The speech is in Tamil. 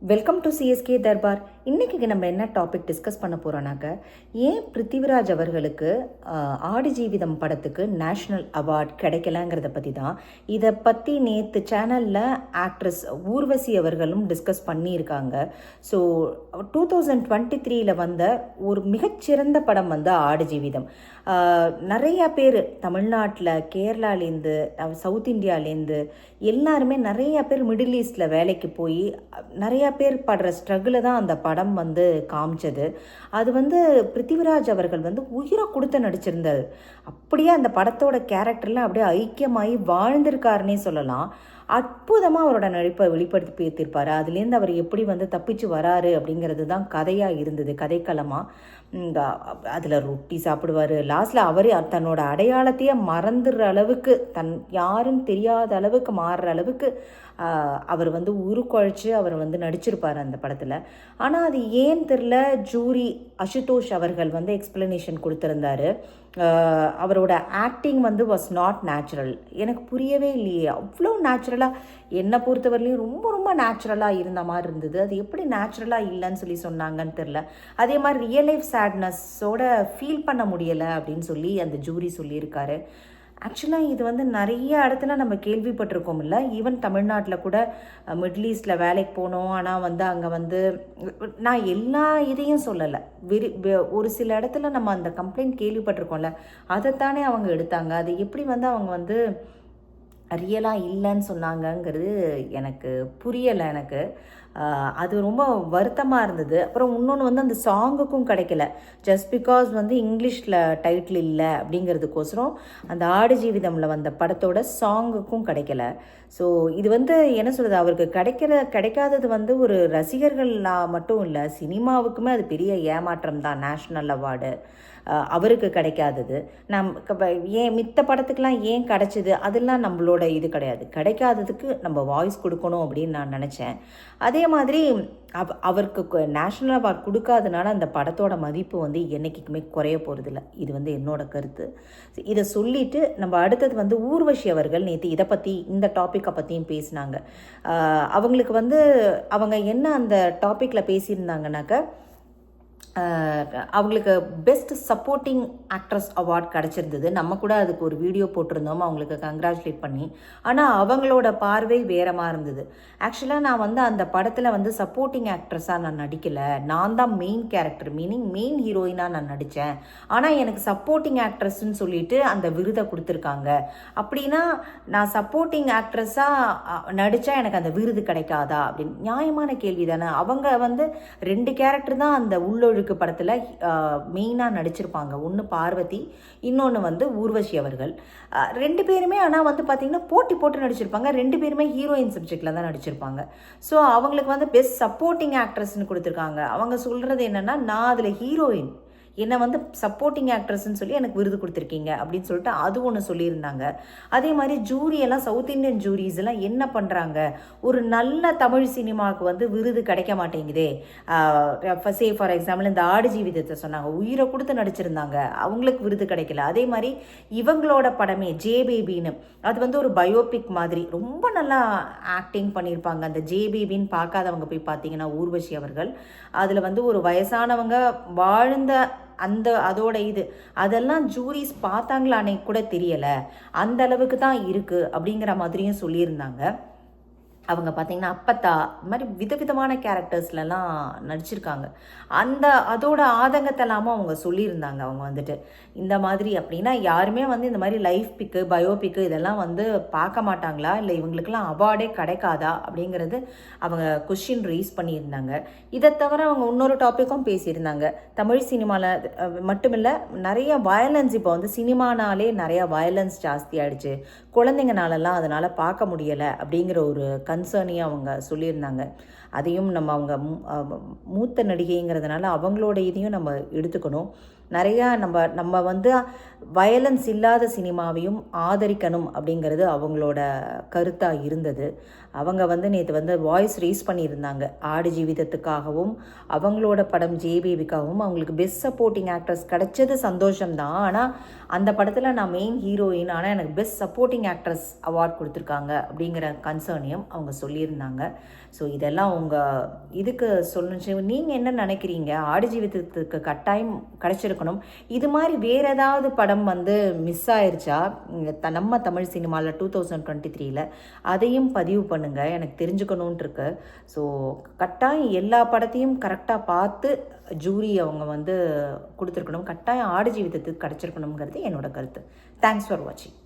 Welcome to CSK Darbar. இன்றைக்கி நம்ம என்ன டாபிக் டிஸ்கஸ் பண்ண போகிறோன்னாக்க, ஏன் பிருத்திவிராஜ் அவர்களுக்கு ஆடு ஜீவிதம் படத்துக்கு நேஷ்னல் அவார்ட் கிடைக்கலங்கிறத பற்றி தான். இதை பற்றி நேற்று சேனலில் ஆக்ட்ரஸ் ஊர்வசி அவர்களும் டிஸ்கஸ் பண்ணியிருக்காங்க. ஸோ 2023 வந்த ஒரு மிகச்சிறந்த படம் வந்து ஆடு ஜீவிதம். நிறையா பேர் தமிழ்நாட்டில், கேரளாலேருந்து, சவுத் இந்தியாவிலேருந்து எல்லாருமே நிறையா பேர் மிடில் ஈஸ்டில் வேலைக்கு போய் நிறையா பேர் படுற ஸ்ட்ரகிளை தான் அந்த படம் வந்து காமிச்சது. அது வந்து பிருத்திவிராஜ் அவர்கள் வந்து உயிரை கொடுத்து நடிச்சிருந்தார். அப்படியே அந்த படத்தோட கேரக்டர்லாம் அப்படியே ஐக்கியமாகி வாழ்ந்திருக்காருன்னே சொல்லலாம். அற்புதமாக அவரோட நடிப்பை வெளிப்படுத்தி பேத்திருப்பார். அதுலேருந்து அவர் எப்படி வந்து தப்பிச்சு வராரு அப்படிங்கிறது தான் கதையாக இருந்தது, கதைக்களமாக. அதில் ரொட்டி சாப்பிடுவார். லாஸ்ட்டில் அவர் தன்னோட அடையாளத்தையே மறந்துடுற அளவுக்கு, யாருன்னு தெரியாத அளவுக்கு மாறுற அளவுக்கு அவர் வந்து உருக்குழைச்சி அவர் வந்து நடிச்சிருப்பார் அந்த படத்தில். ஆனால் அது ஏன் தெரில, ஜூரி அசுதோஷ் அவர்கள் வந்து எக்ஸ்பிளனேஷன் கொடுத்துருந்தாரு. அவரோட ஆக்டிங் வந்து வாஸ் நாட் நேச்சுரல். எனக்கு புரியவே இல்லையே, அவ்வளோ நேச்சுரலாக, என்னை பொறுத்தவரையிலையும் ரொம்ப ரொம்ப நேச்சுரலாக இருந்த மாதிரி இருந்தது. அது எப்படி நேச்சுரலாக இல்லைன்னு சொல்லி சொன்னாங்கன்னு தெரில. அதே மாதிரி ரியல் லைஃப் சேட்னஸோட ஃபீல் பண்ண முடியலை அப்படின்னு சொல்லி அந்த ஜூரி சொல்லியிருக்காரு. ஆக்சுவலாக இது வந்து நிறைய இடத்துல நம்ம கேள்விப்பட்டிருக்கோம் இல்லை. ஈவன் தமிழ்நாட்டில் கூட மிடில் ஈஸ்டில் வேலைக்கு போனோம். ஆனால் வந்து அங்கே வந்து நான் எல்லா இதையும் சொல்லலை, ஒரு சில இடத்துல நம்ம அந்த கம்ப்ளைண்ட் கேள்விப்பட்டிருக்கோம்ல, அதைத்தானே அவங்க எடுத்தாங்க. அது எப்படி வந்து அவங்க வந்து ரியலாக இல்லைன்னு சொன்னாங்கங்கிறது எனக்கு புரியலை. எனக்கு அது ரொம்ப வருத்தமாக இருந்தது. அப்புறம் இன்னொன்று வந்து அந்த சாங்குக்கும் கிடைக்கல. ஜஸ்ட் பிகாஸ் வந்து இங்கிலீஷில் டைட்டில் இல்லை அப்படிங்கிறதுக்கோசரம் அந்த ஆடு ஜீவிதமில் வந்த படத்தோட சாங்குக்கும் கிடைக்கல. ஸோ இது வந்து என்ன சொல்கிறது, அவருக்கு கிடைக்காதது வந்து ஒரு ரசிகர்களாக மட்டும் இல்லை, சினிமாவுக்குமே அது பெரிய ஏமாற்றம் தான். நேஷ்னல் அவார்டு அவருக்கு கிடைக்காதது. ஏன் மித்த படத்துக்கெலாம் ஏன் கிடைச்சிது, அதெல்லாம் நம்மளோட இது கிடையாது. கிடைக்காததுக்கு நம்ம வாய்ஸ் கொடுக்கணும் அப்படின்னு நான் நினச்சேன். அதே மாதிரி அவருக்கு நேஷ்னல் அவார்ட் கொடுக்காதனால அந்த படத்தோட மதிப்பு வந்து என்றைக்குமே குறைய போகிறதில்ல. இது வந்து என்னோட கருத்து. இதை சொல்லிவிட்டு நம்ம அடுத்தது வந்து ஊர்வசி அவர்கள் நேற்று இதை பற்றி, இந்த டாப்பிக்கை பற்றியும் பேசினாங்க. அவங்களுக்கு வந்து அவங்க என்ன அந்த டாப்பிக்கில் பேசியிருந்தாங்கனாக்க, அவங்களுக்கு பெஸ்ட் சப்போர்ட்டிங் ஆக்ட்ரஸ் அவார்ட் கிடச்சிருந்தது. நம்ம கூட அதுக்கு ஒரு வீடியோ போட்டிருந்தோம் அவங்களுக்கு கங்க்ராச்சுலேட் பண்ணி. ஆனால் அவங்களோட பார்வை வேறமாக இருந்தது. ஆக்சுவலாக நான் வந்து அந்த படத்தில் வந்து சப்போர்ட்டிங் ஆக்ட்ரஸாக நான் நடிக்கலை, நான் தான் மெயின் கேரக்டர், மீனிங் மெயின் ஹீரோயினாக நான் நடித்தேன். ஆனால் எனக்கு சப்போர்ட்டிங் ஆக்ட்ரஸ்ன்னு சொல்லிட்டு அந்த விருதை கொடுத்துருக்காங்க. அப்படின்னா நான் சப்போர்ட்டிங் ஆக்ட்ரஸாக நடித்தா எனக்கு அந்த விருது கிடைக்காதா அப்படின்னு நியாயமான கேள்வி தானே. அவங்க வந்து 2 கேரக்டர் தான் அந்த உள்ளொழுக்கு படத்தில் மெயினாக நடிச்சிருப்பாங்க. ஒன்று பார்வதி, இன்னொன்று வந்து ஊர்வசி அவர்கள். 2 பேருமே ஆனால் வந்து பார்த்திங்கன்னா போட்டி போட்டு நடிச்சிருப்பாங்க. 2 பேருமே ஹீரோயின் சப்ஜெக்டில் தான் நடிச்சிருப்பாங்க. ஸோ அவங்களுக்கு வந்து பெஸ்ட் சப்போர்ட்டிங் ஆக்ட்ரஸ்ன்னு கொடுத்துருக்காங்க. அவங்க சொல்கிறது என்னென்னா, நான் அதில் ஹீரோயின், என்னை வந்து சப்போர்ட்டிங் ஆக்ட்ரஸ்ன்னு சொல்லி எனக்கு விருது கொடுத்துருக்கீங்க அப்படின்னு சொல்லிட்டு அது ஒன்று சொல்லியிருந்தாங்க. அதே மாதிரி ஜூரியெல்லாம், சவுத் இண்டியன் ஜூரிஸ் எல்லாம் என்ன பண்ணுறாங்க, ஒரு நல்ல தமிழ் சினிமாவுக்கு வந்து விருது கிடைக்க மாட்டேங்குதே. சே ஃபார் எக்ஸாம்பிள் இந்த ஆடு ஜீவிதத்தை சொன்னாங்க, உயிரை கொடுத்து நடிச்சிருந்தாங்க, அவங்களுக்கு விருது கிடைக்கல. அதே மாதிரி இவங்களோட படமே ஜே பேபின்னு, அது வந்து ஒரு பயோபிக் மாதிரி ரொம்ப நல்லா ஆக்டிங் பண்ணியிருப்பாங்க. அந்த ஜே பேபின்னு பார்க்காதவங்க போய் பார்த்தீங்கன்னா ஊர்வசி அவர்கள், அதில் வந்து ஒரு வயசானவங்க வாழ்ந்த அதோட அதெல்லாம் ஜூரிஸ் பார்த்தாங்களானே கூட தெரியலை, அந்த அளவுக்கு தான் இருக்குது அப்படிங்கிற மாதிரியும் சொல்லியிருந்தாங்க. அவங்க பார்த்திங்கன்னா அப்பத்தா இது மாதிரி விதவிதமான கேரக்டர்ஸ்லாம் நடிச்சிருக்காங்க. அதோட ஆதங்கத்தெல்லாமும் அவங்க சொல்லியிருந்தாங்க. அவங்க வந்துட்டு இந்த மாதிரி அப்படின்னா யாருமே வந்து இந்த மாதிரி லைஃப் பிக்கு, பயோபிக்கு இதெல்லாம் வந்து பார்க்க மாட்டாங்களா, இல்லை இவங்களுக்கெல்லாம் அவார்டே கிடைக்காதா அப்படிங்கிறது அவங்க கொஸ்டின் ரைஸ் பண்ணியிருந்தாங்க. இதை தவிர அவங்க இன்னொரு டாப்பிக்கும் பேசியிருந்தாங்க. தமிழ் சினிமாவில் மட்டுமில்லை, நிறைய வயலன்ஸ், இப்போ வந்து சினிமானாலே நிறையா வயலன்ஸ் ஜாஸ்தி ஆகிடுச்சு, குழந்தைங்கனாலலாம் அதனால் பார்க்க முடியலை அப்படிங்கிற ஒரு கன்சர்னையும் அவங்க சொல்லியிருந்தாங்க. அதையும் நம்ம அவங்க மூத்த நடிகைங்கிறதுனால அவங்களோட இதையும் நம்ம எடுத்துக்கணும். நிறையா நம்ம வந்து வயலன்ஸ் இல்லாத சினிமாவையும் ஆதரிக்கணும் அப்படிங்கிறது அவங்களோட கருத்தாக இருந்தது. அவங்க வந்து நேற்று வந்து வாய்ஸ் ரேஸ் பண்ணியிருந்தாங்க. ஆடு ஜீவிதத்துக்காகவும் அவங்களோட படம் ஜேபேபிக்காகவும் அவங்களுக்கு பெஸ்ட் சப்போர்ட்டிங் ஆக்ட்ரஸ் கிடைச்சது சந்தோஷம்தான். ஆனால் அந்த படத்தில் நான் மெயின் ஹீரோயின், ஆனால் எனக்கு பெஸ்ட் சப்போர்ட்டிங் ஆக்ட்ரஸ் அவார்ட் கொடுத்துருக்காங்க அப்படிங்கிற கன்சர்னையும் அவங்க சொல்லியிருந்தாங்க. ஸோ இதெல்லாம் உங்கள் இதுக்கு சொல்லுச்சு. நீங்கள் என்ன நினைக்கிறீங்க? ஆடு ஜீவிதத்துக்கு கட்டாயம் கிடச்சிருக்கணும். இது மாதிரி வேறு ஏதாவது படம் வந்து மிஸ் ஆயிடுச்சா நம்ம தமிழ் சினிமாவில் 2023 அதையும் பதிவு பண்ணுங்கள், எனக்கு தெரிஞ்சுக்கணுன்ட்டு இருக்கு. ஸோ கட்டாயம் எல்லா படத்தையும் கரெக்டாக பார்த்து ஜூரி அவங்க வந்து கொடுத்துருக்கணும். கட்டாயம் ஆடு ஜீவிதத்துக்கு கிடச்சிருக்கணுங்கிறது என்னோட கருத்து. தேங்க்ஸ் ஃபார் வாட்சிங்.